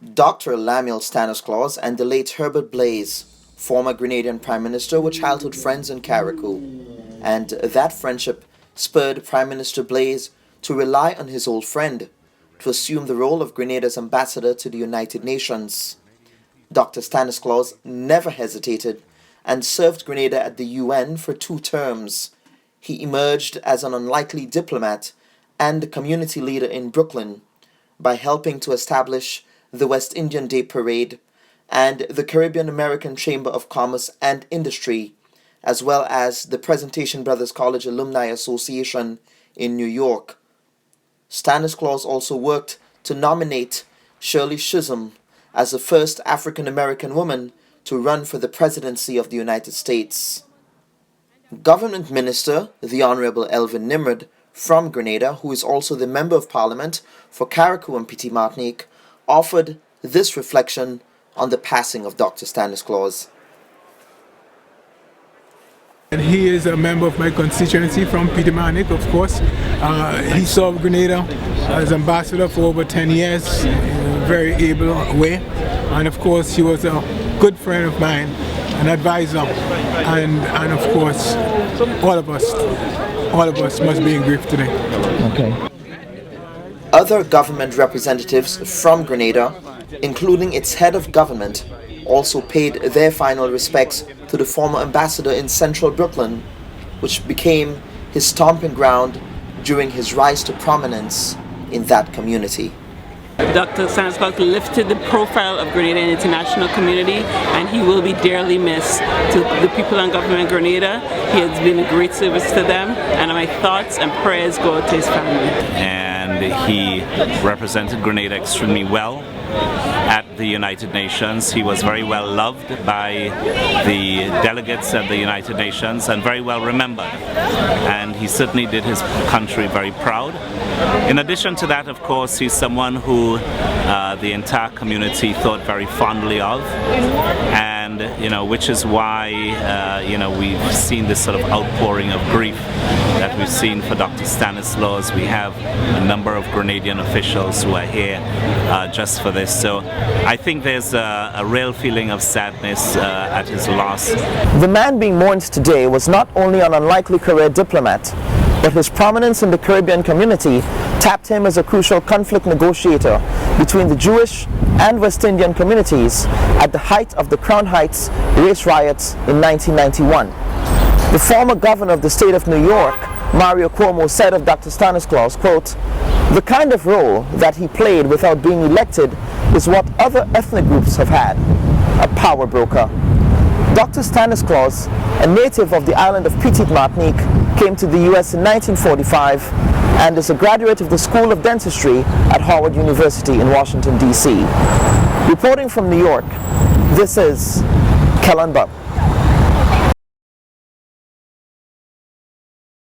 Dr. Lamuel Stanislaus and the late Herbert Blaise, former Grenadian Prime Minister, were childhood friends in Carriacou, and that friendship spurred Prime Minister Blaise to rely on his old friend to assume the role of Grenada's ambassador to the United Nations. Dr. Stanislaus never hesitated and served Grenada at the UN for 2 terms. He emerged as an unlikely diplomat and community leader in Brooklyn by helping to establish the West Indian Day Parade and the Caribbean American Chamber of Commerce and Industry, as well as the Presentation Brothers College Alumni Association in New York. Stanislaus also worked to nominate Shirley Chisholm as the first African-American woman to run for the presidency of the United States. Government Minister, the Honorable Elvin Nimrod, from Grenada, who is also the Member of Parliament for Carriacou and Petite Martinique, offered this reflection on the passing of Dr. Stanislaus. And he is a member of my constituency from Petite Martinique, of course. He served Grenada as ambassador for over 10 years in a very able way. And of course, he was a good friend of mine, an advisor, and of course, all of us must be in grief today. Okay. Other government representatives from Grenada, including its head of government, also paid their final respects to the former ambassador in central Brooklyn, which became his stomping ground during his rise to prominence in that community. Dr. Stanislaus lifted the profile of Grenada in the international community, and he will be dearly missed. To the people and government of Grenada, he has been a great service to them, and my thoughts and prayers go out to his family. And he represented Grenada extremely well at the United Nations. He was very well loved by the delegates at the United Nations and very well remembered. And he certainly did his country very proud. In addition to that, of course, he's someone who the entire community thought very fondly of, and which is why we've seen this sort of outpouring of grief that we've seen for Dr. Stanislaus. We have a number of Grenadian officials who are here just for this. So I think there's a real feeling of sadness at his loss. The man being mourned today was not only an unlikely career diplomat, but his prominence in the Caribbean community tapped him as a crucial conflict negotiator between the Jewish and West Indian communities at the height of the Crown Heights race riots in 1991. The former governor of the state of New York, Mario Cuomo, said of Dr. Stanislaus, quote, "The kind of role that he played without being elected is what other ethnic groups have had, a power broker." Dr. Stanislaus, a native of the island of Petite Martinique, came to the US in 1945 and is a graduate of the School of Dentistry at Howard University in Washington, D.C. Reporting from New York, this is Kellan Bubb.